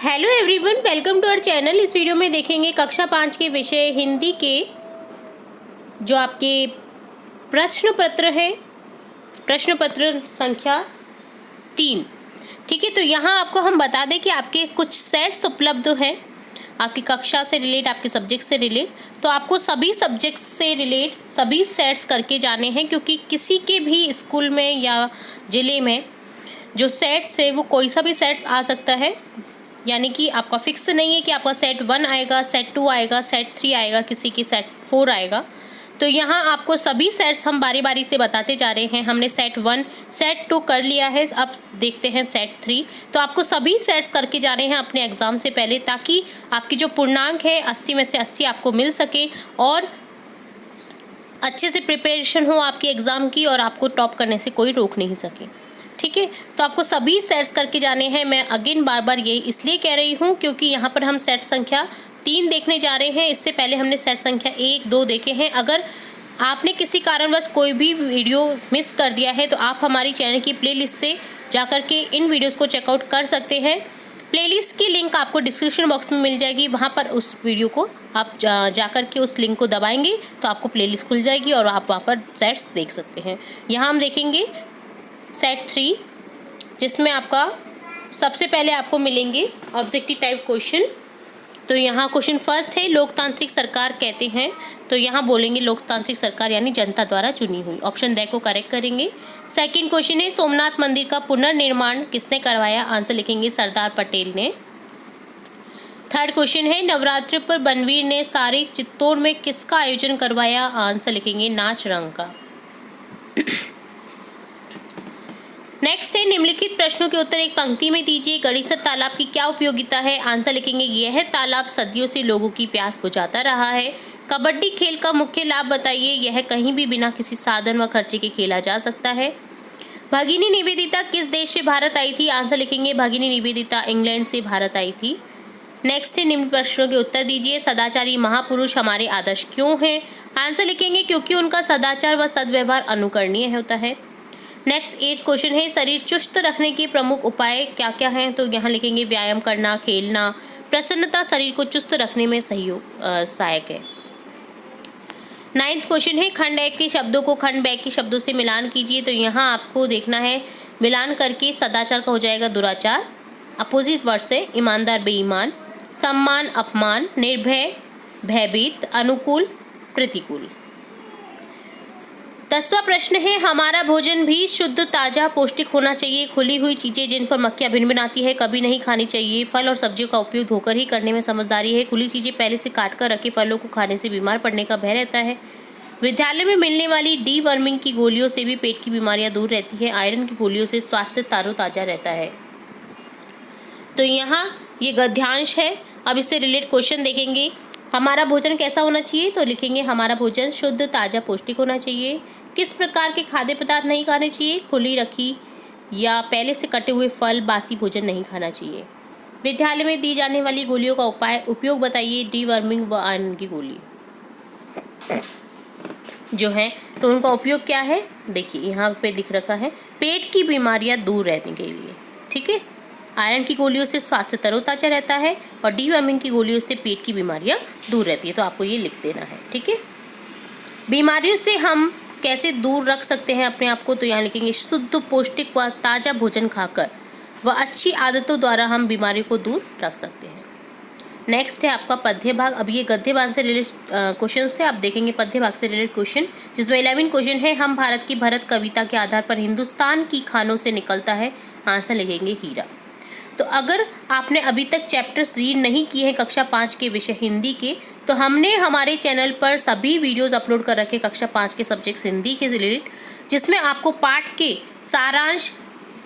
Hello everyone, welcome to our channel. इस video में देखेंगे कक्षा 5 के विषय हिंदी के जो आपके प्रश्न पत्र है, प्रश्न पत्र संख्या 3। ठीक है, तो यहाँ आपको हम बता दें कि आपके कुछ सेट्स उपलब्ध हैं आपकी कक्षा से रिलेट, आपके सब्जेक्ट से रिलेट। तो आपको सभी सब्जेक्ट्स से रिलेट सभी सेट्स करके जाने हैं, क्योंकि किसी के भी स्कूल में या ज़िले में जो सेट्स है वो कोई सा भी सेट्स आ सकता है। यानी कि आपका फिक्स नहीं है कि आपका सेट 1 आएगा, सेट 2 आएगा, सेट 3 आएगा, किसी की सेट 4 आएगा। तो यहाँ आपको सभी सेट्स हम बारी बारी से बताते जा रहे हैं। हमने सेट 1, सेट 2 कर लिया है, अब देखते हैं सेट 3। तो आपको सभी सेट्स करके जाने हैं अपने एग्ज़ाम से पहले, ताकि आपकी जो पूर्णांक है 80 में से 80 आपको मिल सके और अच्छे से प्रिपरेशन हो आपकी एग्ज़ाम की और आपको टॉप करने से कोई रोक नहीं सके। ठीक है, तो आपको सभी सेट्स करके जाने हैं। मैं अगेन बार बार ये इसलिए कह रही हूँ क्योंकि यहाँ पर हम सेट संख्या 3 देखने जा रहे हैं। इससे पहले हमने सेट संख्या 1, 2 देखे हैं। अगर आपने किसी कारणवश कोई भी वीडियो मिस कर दिया है तो आप हमारी चैनल की प्लेलिस्ट से जाकर के इन वीडियोज़ को चेकआउट कर सकते हैं। प्लेलिस्ट की लिंक आपको डिस्क्रिप्शन बॉक्स में मिल जाएगी, वहाँ पर उस वीडियो को आप जाकर के उस लिंक को दबाएंगे तो आपको प्लेलिस्ट खुल जाएगी और आप वहाँ पर सेट्स देख सकते हैं। यहाँ हम देखेंगे सेट 3, जिसमें आपका सबसे पहले आपको मिलेंगे ऑब्जेक्टिव टाइप क्वेश्चन। तो यहाँ क्वेश्चन फर्स्ट है, लोकतांत्रिक सरकार कहते हैं। तो यहाँ बोलेंगे लोकतांत्रिक सरकार यानी जनता द्वारा चुनी हुई। ऑप्शन द को करेक्ट करेंगे। सेकंड क्वेश्चन है, सोमनाथ मंदिर का पुनर्निर्माण किसने करवाया? आंसर लिखेंगे सरदार पटेल ने। थर्ड क्वेश्चन है, नवरात्रि पर बनवीर ने सारे चित्तौड़ में किसका आयोजन करवाया? आंसर लिखेंगे नाच रंग का। नेक्स्ट है, निम्नलिखित प्रश्नों के उत्तर एक पंक्ति में दीजिए। गढ़ीसर तालाब की क्या उपयोगिता है? आंसर लिखेंगे यह तालाब सदियों से लोगों की प्यास बुझाता रहा है। कबड्डी खेल का मुख्य लाभ बताइए। यह कहीं भी बिना किसी साधन व खर्चे के खेला जा सकता है। भगिनी निवेदिता किस देश से भारत आई थी? आंसर लिखेंगे भगिनी निवेदिता इंग्लैंड से भारत आई थी। नेक्स्ट है, निम्न प्रश्नों के उत्तर दीजिए। सदाचारी महापुरुष हमारे आदर्श क्यों हैं? आंसर लिखेंगे क्योंकि उनका सदाचार व सद्व्यवहार अनुकरणीय होता है। नेक्स्ट 8th क्वेश्चन है, शरीर चुस्त रखने के प्रमुख उपाय क्या क्या हैं? तो यहाँ लिखेंगे व्यायाम करना, खेलना। प्रसन्नता शरीर को चुस्त रखने में सहायक है। 9th क्वेश्चन है, खंड एक के शब्दों को खंड ब के शब्दों से मिलान कीजिए। तो यहाँ आपको देखना है, मिलान करके सदाचार का हो जाएगा दुराचार, अपोजिट वर्ड से ईमानदार बेईमान, सम्मान अपमान, निर्भय भयभीत, अनुकूल प्रतिकूल। 10वां प्रश्न है, हमारा भोजन भी शुद्ध ताज़ा पौष्टिक होना चाहिए। खुली हुई चीज़ें जिन पर मक्खियाँ भिनभिनाती है कभी नहीं खानी चाहिए। फल और सब्जियों का उपयोग धोकर ही करने में समझदारी है। खुली चीज़ें पहले से काट कर रखे फलों को खाने से बीमार पड़ने का भय रहता है। विद्यालय में मिलने वाली डीवर्मिंग की गोलियों से भी पेट की बीमारियाँ दूर रहती है। आयरन की गोलियों से स्वास्थ्य ताज़ा रहता है। तो यहाँ ये गद्यांश है। अब इससे रिलेटेड क्वेश्चन देखेंगे। हमारा भोजन कैसा होना चाहिए? तो लिखेंगे हमारा भोजन शुद्ध ताज़ा पौष्टिक होना चाहिए। किस प्रकार के खाद्य पदार्थ नहीं खाने चाहिए? खुली रखी या पहले से कटे हुए फल, बासी भोजन नहीं खाना चाहिए। विद्यालय में दी जाने वाली गोलियों का उपयोग बताइए। डीवर्मिंग व आयरन की गोली जो है तो उनका उपयोग क्या है? देखिए यहाँ पे दिख रखा है, पेट की बीमारियाँ दूर रहने के लिए। ठीक है, आयरन की गोलियों से स्वास्थ्य तरोताजा रहता है और डीवर्मिंग की गोलियों से पेट की बीमारियाँ दूर रहती है। तो आपको ये लिख देना है। ठीक है, बीमारियों से हम कैसे दूर रख सकते हैं अपने आप को? तो यहाँ लिखेंगे शुद्ध पौष्टिक व ताज़ा भोजन खाकर व अच्छी आदतों द्वारा हम बीमारियों को दूर रख सकते हैं। नेक्स्ट है आपका पद्य भाग। अब ये गद्य भाग से रिलेटेड क्वेश्चन है। आप देखेंगे पद्य भाग से रिलेटेड क्वेश्चन, जिसमें 11 क्वेश्चन है, हम भारत की भरत कविता के आधार पर हिंदुस्तान की खानों से निकलता है। आंसर लिखेंगे हीरा। तो अगर आपने अभी तक चैप्टर्स रीड नहीं किए हैं कक्षा 5 के विषय हिंदी के, तो हमने हमारे चैनल पर सभी वीडियोस अपलोड कर रखे कक्षा 5 के सब्जेक्ट्स हिंदी के रिलेटेड, जिसमें आपको पाठ के सारांश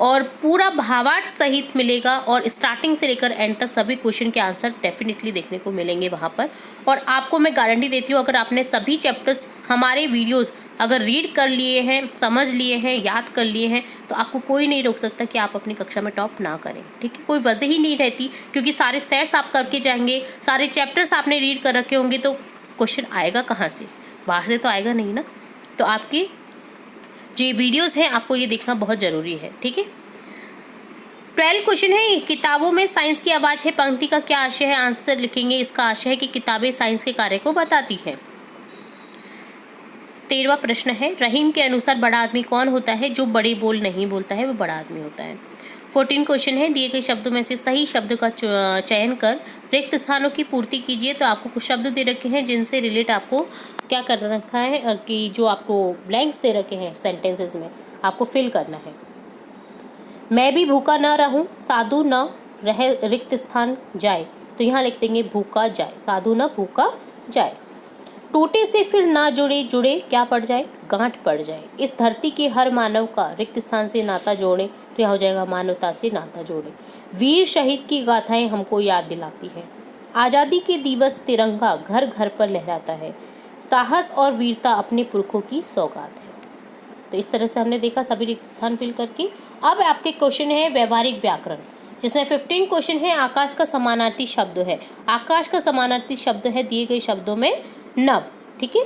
और पूरा भावार्थ सहित मिलेगा और स्टार्टिंग से लेकर एंड तक सभी क्वेश्चन के आंसर डेफिनेटली देखने को मिलेंगे वहाँ पर। और आपको मैं गारंटी देती हूँ, अगर आपने सभी चैप्टर्स हमारे वीडियोज़ अगर रीड कर लिए हैं, समझ लिए हैं, याद कर लिए हैं, तो आपको कोई नहीं रोक सकता कि आप अपनी कक्षा में टॉप ना करें। ठीक है, कोई वजह ही नहीं रहती, क्योंकि सारे सेट्स आप करके जाएंगे, सारे चैप्टर्स आपने रीड कर रखे होंगे, तो क्वेश्चन आएगा कहाँ से? बाहर से तो आएगा नहीं ना। तो आपकी जो वीडियोज़ हैं आपको ये देखना बहुत ज़रूरी है। ठीक है, 12 क्वेश्चन है, किताबों में साइंस की आवाज़ है पंक्ति का क्या आशय है? आंसर लिखेंगे, इसका आशय है कि किताबें साइंस के कार्य को बताती है। 13वां प्रश्न है, रहीम के अनुसार बड़ा आदमी कौन होता है? जो बड़े बोल नहीं बोलता है वो बड़ा आदमी होता है। 14 क्वेश्चन है, दिए गए शब्दों में से सही शब्द का चयन कर रिक्त स्थानों की पूर्ति कीजिए। तो आपको कुछ शब्द दे रखे हैं जिनसे रिलेट आपको क्या कर रखा है कि जो आपको ब्लैंक्स दे रखे हैं सेंटेंसेस में आपको फिल करना है। मैं भी भूखा न रहूं, साधु न रह रिक्त स्थान जाए। तो यहाँ लिख देंगे भूखा जाए, साधु न भूखा जाए। टूटे से फिर ना जुड़े, जुड़े क्या पड़ जाए? गांठ पड़ जाए। इस धरती के हर मानव का रिक्त स्थान से नाता जोड़े। तो यहाँ हो जाएगा मानवता से नाता जोड़े। वीर शहीद की गाथाएं हमको याद दिलाती है। आज़ादी के दिवस तिरंगा घर घर पर लहराता है। साहस और वीरता अपने पुरखों की सौगात है। तो इस तरह से हमने देखा सभी रिक्त स्थान फिल करके। अब आपके क्वेश्चन है व्यवहारिक व्याकरण, जिसमें 15 क्वेश्चन है आकाश का समानार्थी शब्द है। आकाश का समानार्थी शब्द है दिए गए शब्दों में नभ। ठीक है,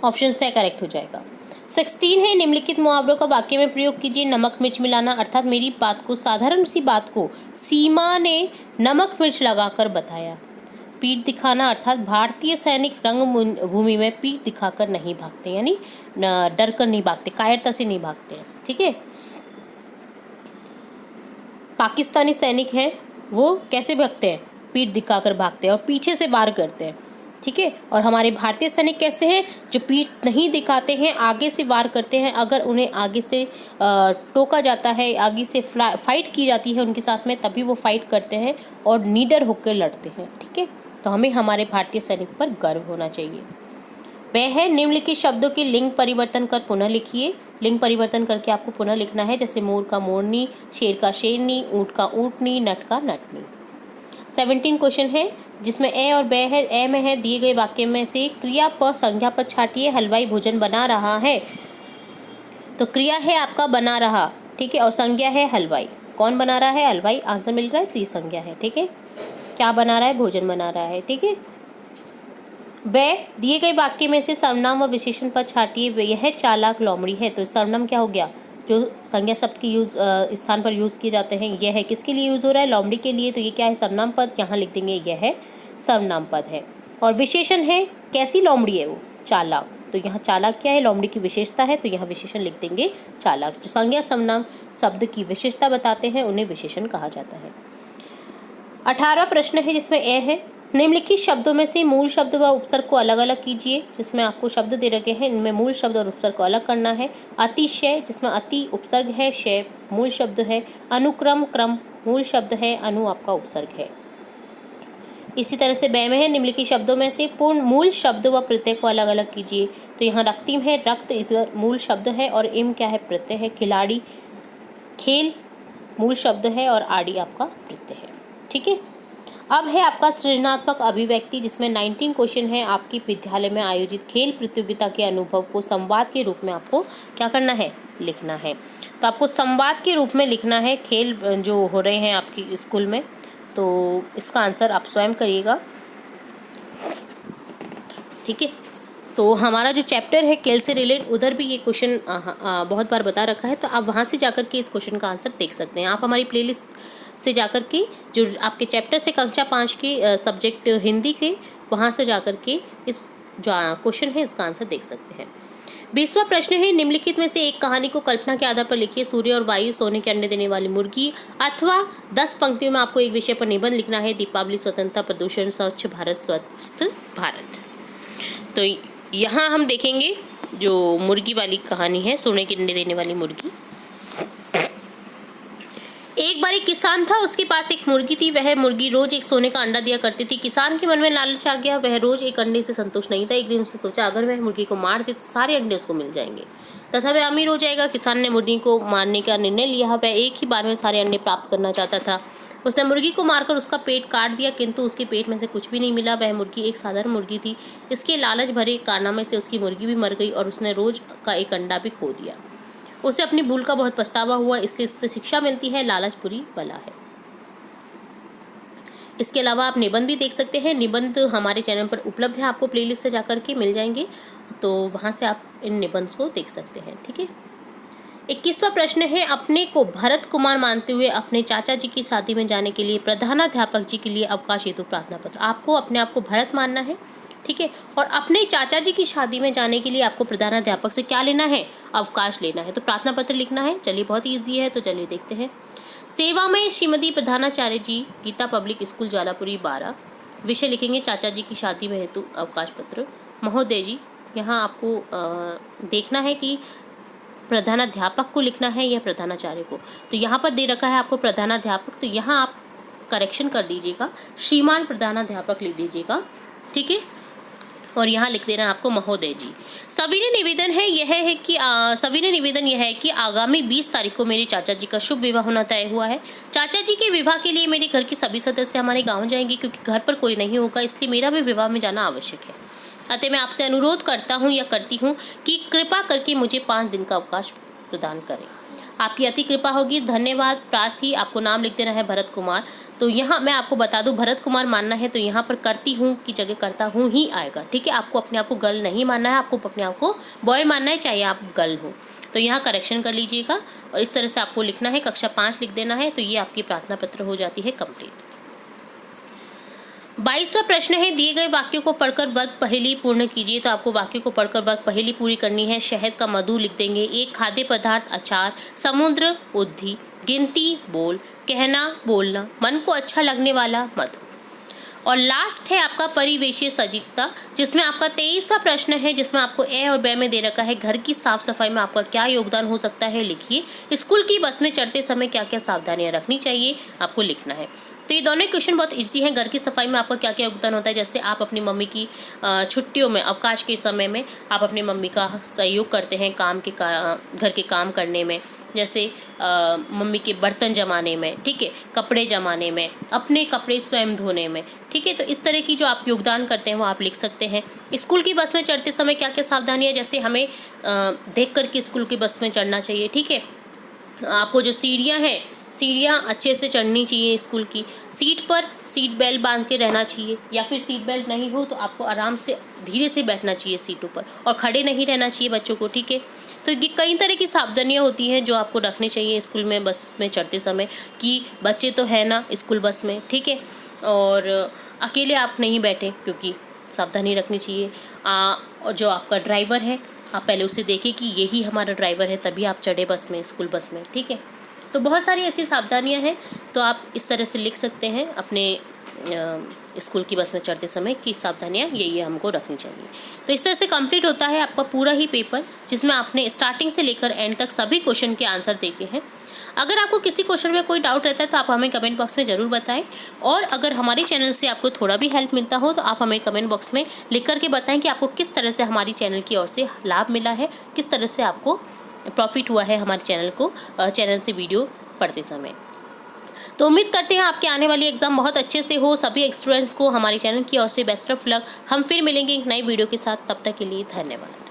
ऑप्शन से करेक्ट हो जाएगा। 16 है, निम्नलिखित मुहावरों का वाक्य में प्रयोग कीजिए। नमक मिर्च मिलाना, अर्थात मेरी बात को, साधारण सी बात को सीमा ने नमक मिर्च लगाकर बताया। पीठ दिखाना, अर्थात भारतीय सैनिक रंग भूमि में पीठ दिखाकर नहीं भागते, यानी डर कर नहीं भागते, कायरता से नहीं भागते हैं। ठीक है, पाकिस्तानी सैनिक हैं वो कैसे भागते हैं? पीठ दिखाकर भागते हैं और पीछे से वार करते हैं। ठीक है, और हमारे भारतीय सैनिक कैसे हैं? जो पीठ नहीं दिखाते हैं, आगे से वार करते हैं। अगर उन्हें आगे से टोका जाता है, आगे से फाइट की जाती है उनके साथ में, तभी वो फाइट करते हैं और निडर होकर लड़ते हैं। ठीक है, तो हमें हमारे भारतीय सैनिक पर गर्व होना चाहिए। वह है, निम्नलिखित शब्दों के लिंग परिवर्तन कर पुनः लिखिए। लिंग परिवर्तन करके आपको पुनः लिखना है, जैसे मोर का मोरनी, शेर का शेरनी, ऊँट का ऊँटनी, नट का नटनी। 17 क्वेश्चन है, जिसमें ए और बे है। ए में है, दिए गए वाक्य में से क्रिया व संज्ञा पद छाटिए। हलवाई भोजन बना रहा है। तो क्रिया है आपका बना रहा, ठीक है, और संज्ञा है हलवाई। कौन बना रहा है? हलवाई। आंसर मिल रहा है, तो ये संज्ञा है। ठीक है, क्या बना रहा है? भोजन बना रहा है। ठीक है, बे, दिए गए वाक्य में से सर्वनाम व विशेषण पद छाटिए। यह चालाक लोमड़ी है। तो सर्वनाम क्या हो गया? जो संज्ञा शब्द की यूज स्थान पर यूज़ किए जाते हैं। यह है किसके लिए यूज़ हो रहा है? लोमड़ी के लिए। तो ये क्या है? सर्वनाम पद। यहाँ लिख देंगे यह है सर्वनाम पद है। और विशेषण है, कैसी लोमड़ी है वो? चालाक। तो यहाँ चालाक क्या है? लोमड़ी की विशेषता है, तो यहाँ विशेषण लिख देंगे चालाक। जो संज्ञा सर्वनाम शब्द की विशेषता बताते हैं उन्हें विशेषण कहा जाता है। 18वां प्रश्न है, जिसमें ए है, निम्नलिखित शब्दों में से मूल शब्द व उपसर्ग को अलग अलग कीजिए। जिसमें आपको शब्द दे रखे हैं, इनमें मूल शब्द और उपसर्ग को अलग करना है। अतिशय, जिसमें अति उपसर्ग है, शय मूल शब्द है। अनुक्रम, क्रम मूल शब्द है, अनु आपका उपसर्ग है। इसी तरह से बे में है, निम्नलिखित शब्दों में से पूर्ण मूल शब्द व प्रत्यय को अलग अलग कीजिए। तो यहाँ रक्तिम है, रक्त इस मूल शब्द है, और इम क्या है? प्रत्यय है। खिलाड़ी, खेल मूल शब्द है, और आड़ी आपका प्रत्यय है। ठीक है, अब है आपका सृजनात्मक अभिव्यक्ति, जिसमें 19 क्वेश्चन है। आपकी विद्यालय में आयोजित खेल प्रतियोगिता के अनुभव को संवाद के रूप में आपको क्या करना है? लिखना है। तो आपको संवाद के रूप में लिखना है खेल जो हो रहे हैं आपकी स्कूल में। तो इसका आंसर आप स्वयं करिएगा। ठीक है, तो हमारा जो चैप्टर है खेल से रिलेट, उधर भी ये क्वेश्चन बहुत बार बता रखा है। तो आप वहाँ से जाकर के इस क्वेश्चन का आंसर देख सकते हैं। आप हमारी प्लेलिस्ट से जाकर के जो आपके चैप्टर से कक्षा 5 के सब्जेक्ट हिंदी के, वहाँ से जाकर के इस जो क्वेश्चन है इसका आंसर देख सकते हैं। 20वां प्रश्न है, निम्नलिखित में से एक कहानी को कल्पना के आधार पर लिखिए। सूर्य और वायु, सोने के अंडे देने वाली मुर्गी, अथवा 10 पंक्तियों में आपको एक विषय पर निबंध लिखना है। दीपावली, स्वतंत्रता, प्रदूषण, स्वच्छ भारत, स्वस्थ भारत। तो यहाँ हम देखेंगे जो मुर्गी वाली कहानी है, सोने के अंडे देने वाली मुर्गी। एक बार एक किसान था, उसके पास एक मुर्गी थी। वह मुर्गी रोज एक सोने का अंडा दिया करती थी। किसान के मन में लालच आ गया, वह रोज एक अंडे से संतुष्ट नहीं था। एक दिन उसने सोचा, अगर वह मुर्गी को मार दे तो सारे अंडे उसको मिल जाएंगे तथा वह अमीर हो जाएगा। किसान ने मुर्गी को मारने का निर्णय लिया। वह एक ही बार में सारे अंडे प्राप्त करना चाहता था। उसने मुर्गी को मारकर उसका पेट काट दिया, किंतु उसके पेट में से कुछ भी नहीं मिला। वह मुर्गी एक साधारण मुर्गी थी। इसके लालच भरे कारनामे से उसकी मुर्गी भी मर गई और उसने रोज का एक अंडा भी खो दिया। उसे अपनी भूल का बहुत पछतावा हुआ। इसलिए इससे शिक्षा मिलती है, लालच बुरी बला है। इसके अलावा आप निबंध भी देख सकते हैं। निबंध हमारे चैनल पर उपलब्ध है, आपको प्लेलिस्ट से जाकर के मिल जाएंगे, तो वहाँ से आप इन निबंध को देख सकते हैं। ठीक है, 21वां प्रश्न है, अपने को भरत कुमार मानते हुए अपने चाचा जी की शादी में जाने के लिए प्रधानाध्यापक जी के लिए अवकाश हेतु प्रार्थना पत्र। आपको अपने आप को भरत मानना है, ठीक है, और अपने चाचा जी की शादी में जाने के लिए आपको प्रधानाध्यापक से क्या लेना है, अवकाश लेना है, तो प्रार्थना पत्र लिखना है। चलिए बहुत ईजी है, तो चलिए देखते हैं। सेवा में श्रीमती प्रधानाचार्य जी, गीता पब्लिक स्कूल ज्वालापुरी 12। विषय लिखेंगे चाचा जी की शादी में हेतु अवकाश पत्र। महोदय जी, यहाँ आपको देखना है कि प्रधानाध्यापक को लिखना है या प्रधानाचार्य को। तो यहाँ पर दे रखा है आपको प्रधानाध्यापक, तो यहाँ आप करेक्शन कर दीजिएगा, श्रीमान प्रधानाध्यापक लिख दीजिएगा, ठीक है, और यहाँ लिख देना है आपको महोदय जी। सविनय निवेदन यह है कि आगामी 20 तारीख को मेरे चाचा जी का शुभ विवाह होना तय हुआ है। चाचा जी के विवाह के लिए मेरे घर के सभी सदस्य हमारे गांव जाएंगे, क्योंकि घर पर कोई नहीं होगा, इसलिए मेरा भी विवाह में जाना आवश्यक है। अतः मैं आपसे अनुरोध करता हूँ या करती हूँ कि कृपा करके मुझे 5 दिन का अवकाश प्रदान करें। आपकी अति कृपा होगी। धन्यवाद। प्रार्थी, आपको नाम लिख देना है भरत कुमार। तो यहाँ मैं आपको बता दूं, भरत कुमार मानना है तो यहाँ पर करती हूँ की जगह करता हूँ ही आएगा, ठीक है। आपको अपने आप को गर्ल नहीं मानना है, आपको अपने आप को बॉय मानना है, चाहे आप गर्ल हो। तो यहाँ करेक्शन कर लीजिएगा और इस तरह से आपको लिखना है, कक्षा 5 लिख देना है। तो ये आपकी प्रार्थना पत्र हो जाती है कंप्लीट। 22वां प्रश्न है, दिए गए वाक्यों को पढ़कर वर्ग पहेली पूर्ण कीजिए। तो आपको वाक्यों को पढ़कर वर्ग पहेली पूरी करनी है। शहद का मधु लिख देंगे। एक खाद्य पदार्थ अचार, समुद्र बुद्धि, गिनती बोल, कहना बोलना, मन को अच्छा लगने वाला मधु। और लास्ट है आपका परिवेशीय सजगता, जिसमें आपका 23वां प्रश्न है, जिसमें आपको ए और ब में दे रखा है घर की साफ सफाई में आपका क्या योगदान हो सकता है, लिखिए। स्कूल की बस में चढ़ते समय क्या क्या सावधानियां रखनी चाहिए, आपको लिखना है। तो ये दोनों क्वेश्चन बहुत इजी हैं। घर की सफाई में आपका क्या क्या योगदान होता है, जैसे आप अपनी मम्मी की छुट्टियों में, अवकाश के समय में आप अपनी मम्मी का सहयोग करते हैं घर के काम करने में, जैसे मम्मी के बर्तन जमाने में, ठीक है, कपड़े जमाने में, अपने कपड़े स्वयं धोने में, ठीक है। तो इस तरह की जो आप योगदान करते हैं वो आप लिख सकते हैं। स्कूल की बस में चढ़ते समय क्या क्या सावधानियाँ, जैसे हमें देख कर के स्कूल की बस में चढ़ना चाहिए, ठीक है। आपको जो सीढ़ियाँ हैं, सीढ़ियाँ अच्छे से चढ़नी चाहिए। स्कूल की सीट पर सीट बेल्ट बांध के रहना चाहिए, या फिर सीट बेल्ट नहीं हो तो आपको आराम से धीरे से बैठना चाहिए सीटों पर, और खड़े नहीं रहना चाहिए बच्चों को, ठीक है। तो ये कई तरह की सावधानियाँ होती हैं जो आपको रखनी चाहिए स्कूल में बस में चढ़ते समय, कि बच्चे तो है ना स्कूल बस में, ठीक है, और अकेले आप नहीं बैठे, क्योंकि सावधानी रखनी चाहिए। और जो आपका ड्राइवर है, आप पहले उसे देखें कि यही हमारा ड्राइवर है, तभी आप चढ़े बस में, स्कूल बस में, ठीक है। तो बहुत सारी ऐसी सावधानियां हैं, तो आप इस तरह से लिख सकते हैं अपने स्कूल की बस में चढ़ते समय कि सावधानियां ये हमको रखनी चाहिए। तो इस तरह से कंप्लीट होता है आपका पूरा ही पेपर, जिसमें आपने स्टार्टिंग से लेकर एंड तक सभी क्वेश्चन के आंसर देखे हैं। अगर आपको किसी क्वेश्चन में कोई डाउट रहता है तो आप हमें कमेंट बॉक्स में ज़रूर बताएं, और अगर हमारे चैनल से आपको थोड़ा भी हेल्प मिलता हो तो आप हमें कमेंट बॉक्स में लिख करके बताएं कि आपको किस तरह से हमारी चैनल की ओर से लाभ मिला है, किस तरह से आपको प्रॉफिट हुआ है हमारे चैनल से वीडियो पढ़ते समय। तो उम्मीद करते हैं आपके आने वाली एग्ज़ाम बहुत अच्छे से हो। सभी स्टूडेंट्स को हमारे चैनल की ओर से बेस्ट ऑफ लक। हम फिर मिलेंगे एक नई वीडियो के साथ, तब तक के लिए धन्यवाद।